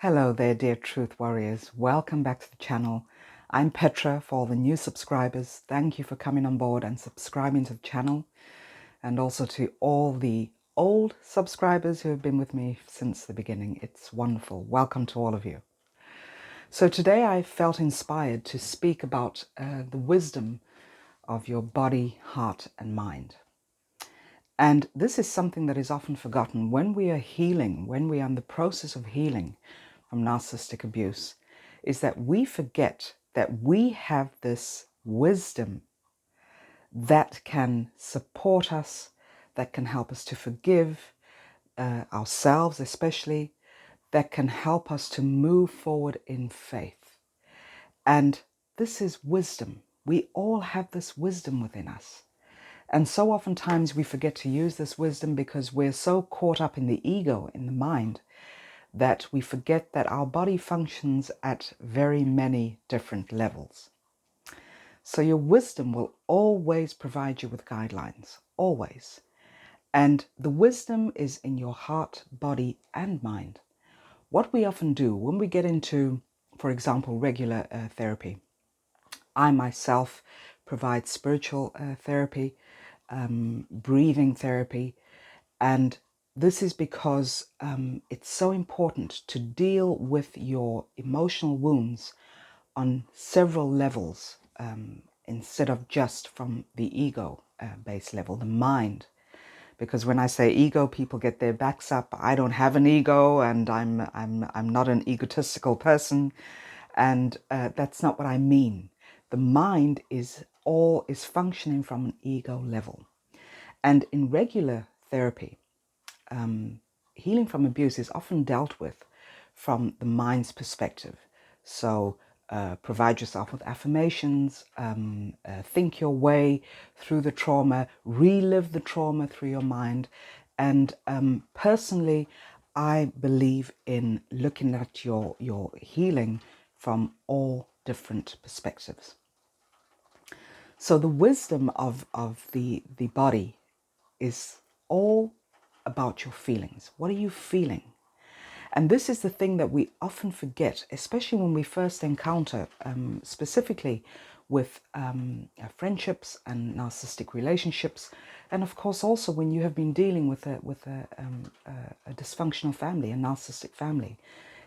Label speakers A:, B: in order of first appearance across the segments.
A: Hello there, dear Truth Warriors. Welcome back to the channel. I'm Petra. For all the new subscribers, thank you for coming on board and subscribing to the channel. And also to all the old subscribers who have been with me since the beginning. It's wonderful. Welcome to all of you. So today I felt inspired to speak about the wisdom of your body, heart and mind. And this is something that is often forgotten when we are healing, when we are in the process of healing from narcissistic abuse, is that we forget that we have this wisdom that can support us, that can help us to forgive ourselves especially, that can help us to move forward in faith. And this is wisdom. We all have this wisdom within us. And so oftentimes we forget to use this wisdom because we're so caught up in the ego, in the mind, that we forget that our body functions at very many different levels. So your wisdom will always provide you with guidelines, always. And the wisdom is in your heart, body, and mind. What we often do when we get into, for example, regular therapy, I myself provide spiritual therapy, breathing therapy, and this is because it's so important to deal with your emotional wounds on several levels instead of just from the ego based level, the mind. Because when I say ego, people get their backs up. I don't have an ego, and I'm not an egotistical person, and that's not what I mean. The mind is functioning from an ego level, and in regular therapy, healing from abuse is often dealt with from the mind's perspective. So provide yourself with affirmations, think your way through the trauma, relive the trauma through your mind. And personally, I believe in looking at your healing from all different perspectives. So the wisdom of the body is all about your feelings. What are you feeling? And this is the thing that we often forget, especially when we first encounter, specifically with friendships and narcissistic relationships. And of course, also when you have been dealing with a dysfunctional family, a narcissistic family,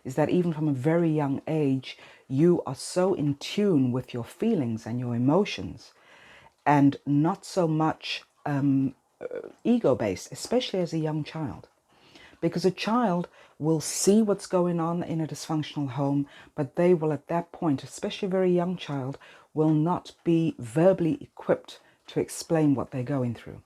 A: is that even from a very young age, you are so in tune with your feelings and your emotions and not so much ego-based, especially as a young child. Because a child will see what's going on in a dysfunctional home, but they will at that point, especially a very young child, will not be verbally equipped to explain what they're going through.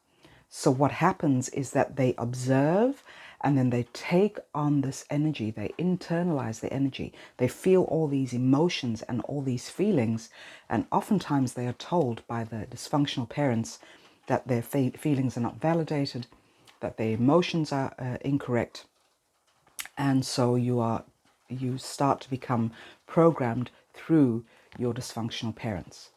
A: So what happens is that they observe and then they take on this energy, they internalize the energy, they feel all these emotions and all these feelings, and oftentimes they are told by the dysfunctional parents that their feelings are not validated, that their emotions are incorrect, and so you start to become programmed through your dysfunctional parents.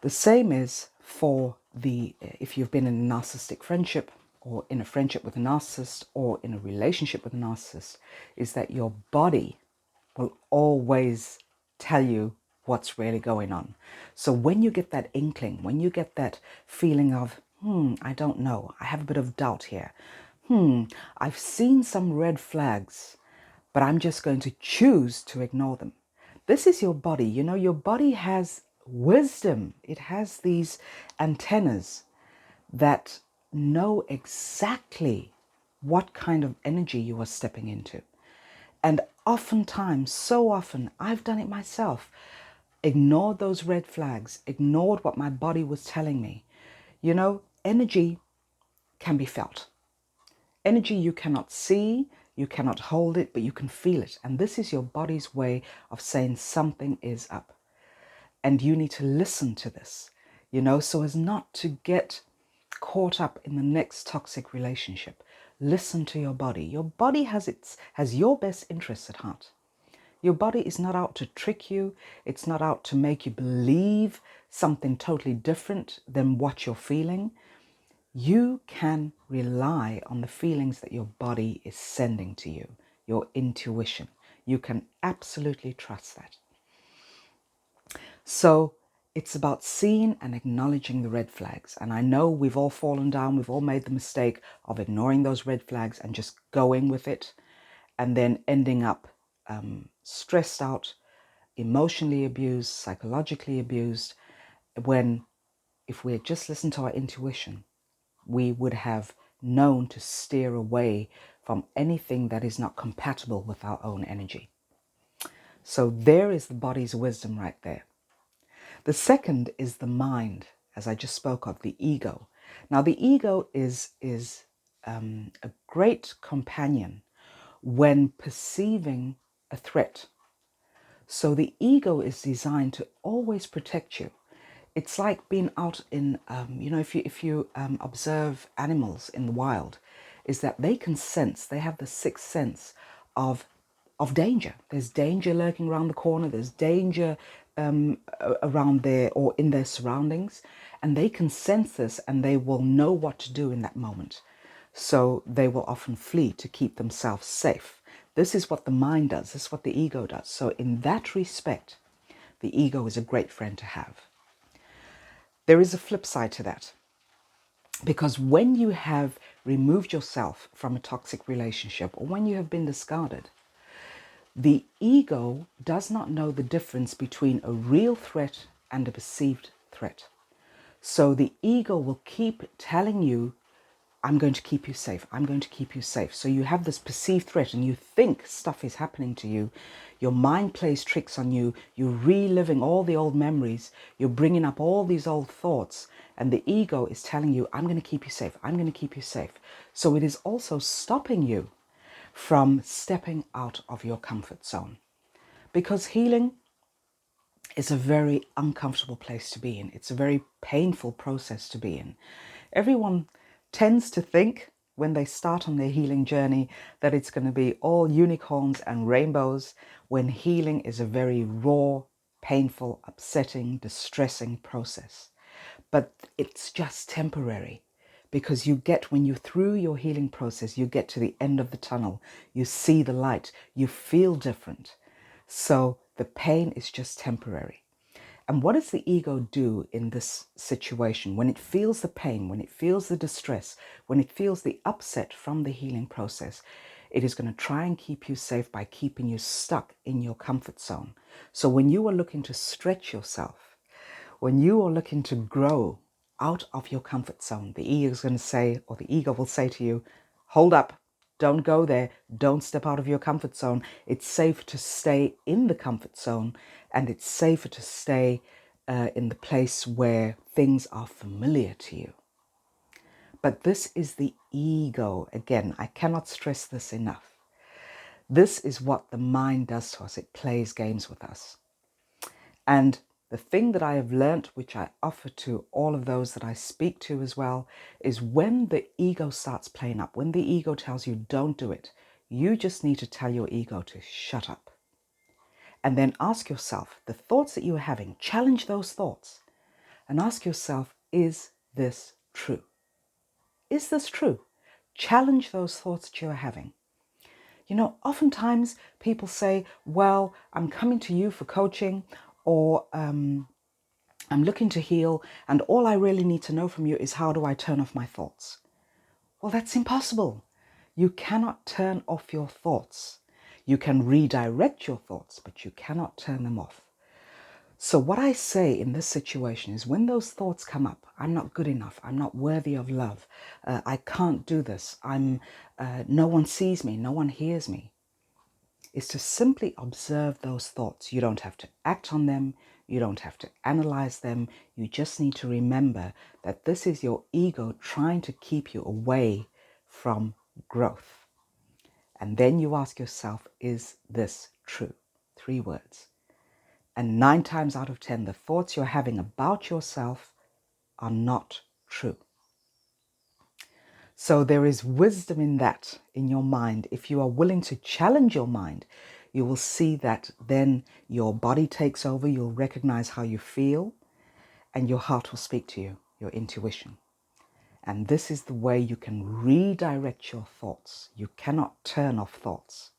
A: The same is for if you've been in a narcissistic friendship or in a friendship with a narcissist or in a relationship with a narcissist, is that your body will always tell you what's really going on. So when you get that inkling, when you get that feeling of, I don't know, I have a bit of doubt here. I've seen some red flags, but I'm just going to choose to ignore them. This is your body. You know, your body has wisdom. It has these antennas that know exactly what kind of energy you are stepping into. And oftentimes, so often, I've done it myself, ignored those red flags, ignored what my body was telling me. You know, energy can be felt. Energy you cannot see, you cannot hold it, but you can feel it. And this is your body's way of saying something is up. And you need to listen to this, you know, so as not to get caught up in the next toxic relationship. Listen to your body. Your body has your best interests at heart. Your body is not out to trick you. It's not out to make you believe something totally different than what you're feeling. You can rely on the feelings that your body is sending to you. your intuition. You can absolutely trust that. So it's about seeing and acknowledging the red flags. And I know we've all fallen down. We've all made the mistake of ignoring those red flags and just going with it, and then ending up stressed out, emotionally abused, psychologically abused, when if we had just listened to our intuition, we would have known to steer away from anything that is not compatible with our own energy. So there is the body's wisdom right there. The second is the mind, as I just spoke of, the ego. Now, the ego is a great companion when perceiving a threat. So the ego is designed to always protect you. It's like being out in, if you observe animals in the wild, is that they can sense, they have the sixth sense of danger. There's danger lurking around the corner. There's danger around there or in their surroundings. And they can sense this and they will know what to do in that moment. So they will often flee to keep themselves safe. This is what the mind does. This is what the ego does. So in that respect, the ego is a great friend to have. There is a flip side to that. Because when you have removed yourself from a toxic relationship or when you have been discarded, the ego does not know the difference between a real threat and a perceived threat. So the ego will keep telling you, I'm going to keep you safe. I'm going to keep you safe. So you have this perceived threat and you think stuff is happening to you. Your mind plays tricks on you. You're reliving all the old memories. You're bringing up all these old thoughts. And the ego is telling you, I'm going to keep you safe. I'm going to keep you safe. So it is also stopping you from stepping out of your comfort zone. Because healing is a very uncomfortable place to be in. It's a very painful process to be in. Everyone tends to think when they start on their healing journey that it's going to be all unicorns and rainbows, when healing is a very raw, painful, upsetting, distressing process. But it's just temporary, because you get, when you're through your healing process, you get to the end of the tunnel, you see the light, you feel different. So the pain is just temporary. And what does the ego do in this situation? When it feels the pain, when it feels the distress, when it feels the upset from the healing process, it is going to try and keep you safe by keeping you stuck in your comfort zone. So when you are looking to stretch yourself, when you are looking to grow out of your comfort zone, the ego is going to say, or the ego will say to you, hold up, don't go there, don't step out of your comfort zone. It's safe to stay in the comfort zone, and it's safer to stay in the place where things are familiar to you. But this is the ego. Again, I cannot stress this enough. This is what the mind does to us. It plays games with us. And the thing that I have learnt, which I offer to all of those that I speak to as well, is when the ego starts playing up, when the ego tells you don't do it, you just need to tell your ego to shut up. And then ask yourself, the thoughts that you are having, challenge those thoughts and ask yourself, is this true? Is this true? Challenge those thoughts that you are having. You know, oftentimes people say, well, I'm coming to you for coaching, or I'm looking to heal, and all I really need to know from you is, how do I turn off my thoughts? Well, that's impossible. You cannot turn off your thoughts. You can redirect your thoughts, but you cannot turn them off. So what I say in this situation is, when those thoughts come up, I'm not good enough, I'm not worthy of love, I can't do this, no one sees me, no one hears me, is to simply observe those thoughts. You don't have to act on them, you don't have to analyze them, you just need to remember that this is your ego trying to keep you away from growth. And then you ask yourself, is this true? 3 words. And 9 times out of 10, the thoughts you're having about yourself are not true. So there is wisdom in that, in your mind. If you are willing to challenge your mind, you will see that then your body takes over, you'll recognize how you feel, and your heart will speak to you, your intuition. And this is the way you can redirect your thoughts. You cannot turn off thoughts.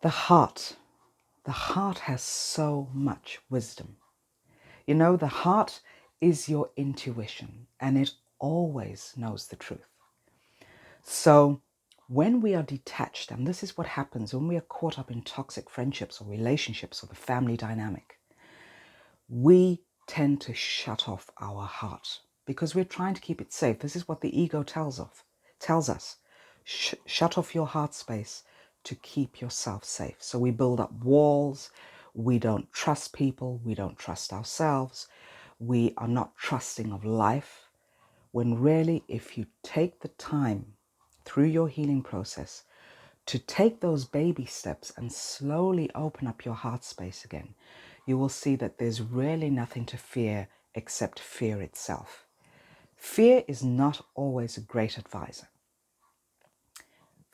A: The heart. The heart has so much wisdom. You know, the heart is your intuition, and it always knows the truth. So when we are detached, and this is what happens when we are caught up in toxic friendships or relationships or the family dynamic, we tend to shut off our heart because we're trying to keep it safe. This is what the ego tells us. Shut off your heart space to keep yourself safe. So we build up walls. We don't trust people. We don't trust ourselves. We are not trusting of life. When really, if you take the time through your healing process to take those baby steps and slowly open up your heart space again, you will see that there's really nothing to fear except fear itself. Fear is not always a great advisor.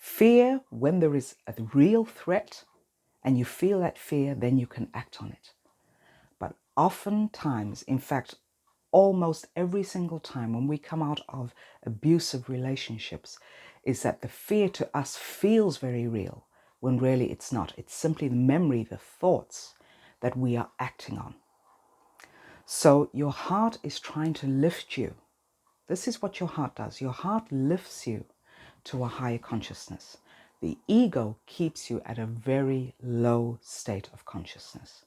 A: Fear, when there is a real threat and you feel that fear, then you can act on it. But oftentimes, in fact, almost every single time when we come out of abusive relationships, is that the fear to us feels very real when really it's not. It's simply the memory, the thoughts that we are acting on. So your heart is trying to lift you. This is what your heart does. Your heart lifts you to a higher consciousness. The ego keeps you at a very low state of consciousness.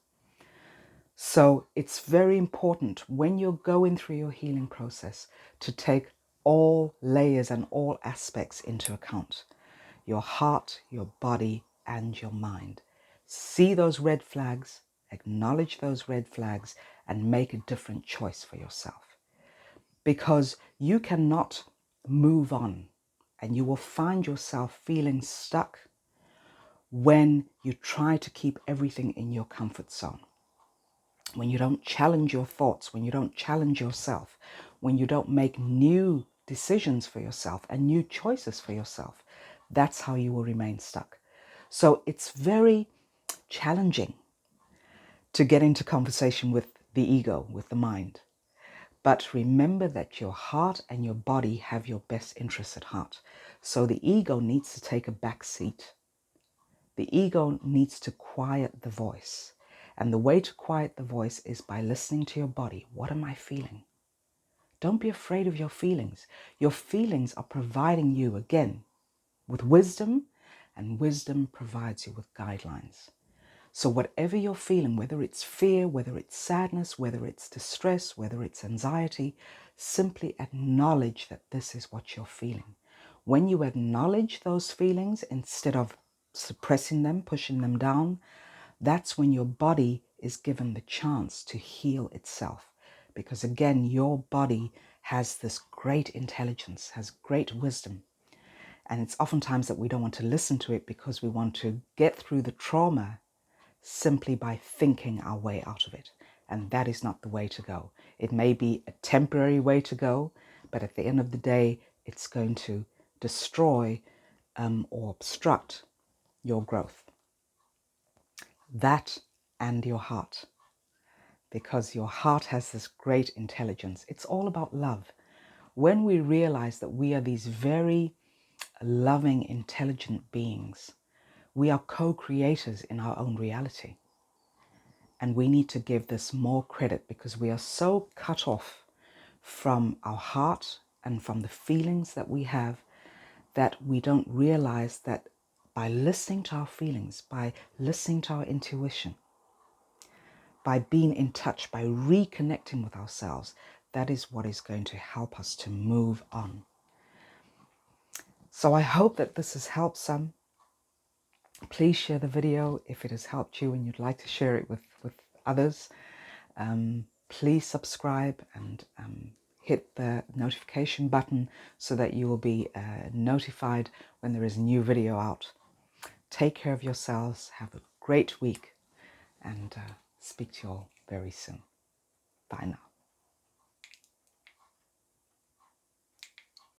A: So it's very important when you're going through your healing process to take all layers and all aspects into account. Your heart, your body, and your mind. See those red flags, acknowledge those red flags, and make a different choice for yourself. Because you cannot move on and you will find yourself feeling stuck when you try to keep everything in your comfort zone. When you don't challenge your thoughts, when you don't challenge yourself, when you don't make new decisions for yourself and new choices for yourself, that's how you will remain stuck. So it's very challenging to get into conversation with the ego, with the mind. But remember that your heart and your body have your best interests at heart. So the ego needs to take a back seat. The ego needs to quiet the voice. And the way to quiet the voice is by listening to your body. What am I feeling? Don't be afraid of your feelings. Your feelings are providing you, again, with wisdom, and wisdom provides you with guidelines. So whatever you're feeling, whether it's fear, whether it's sadness, whether it's distress, whether it's anxiety, simply acknowledge that this is what you're feeling. When you acknowledge those feelings instead of suppressing them, pushing them down, that's when your body is given the chance to heal itself. Because again, your body has this great intelligence, has great wisdom. And it's oftentimes that we don't want to listen to it because we want to get through the trauma simply by thinking our way out of it. And that is not the way to go. It may be a temporary way to go, but at the end of the day, it's going to destroy or obstruct your growth. That and your heart, because your heart has this great intelligence. It's all about love. When we realize that we are these very loving, intelligent beings, we are co-creators in our own reality. And we need to give this more credit because we are so cut off from our heart and from the feelings that we have that we don't realize that by listening to our feelings, by listening to our intuition, by being in touch, by reconnecting with ourselves, that is what is going to help us to move on. So I hope that this has helped some. Please share the video if it has helped you and you'd like to share it with others. Please subscribe and hit the notification button so that you will be notified when there is a new video out. Take care of yourselves. Have a great week and speak to you all very soon. Bye now.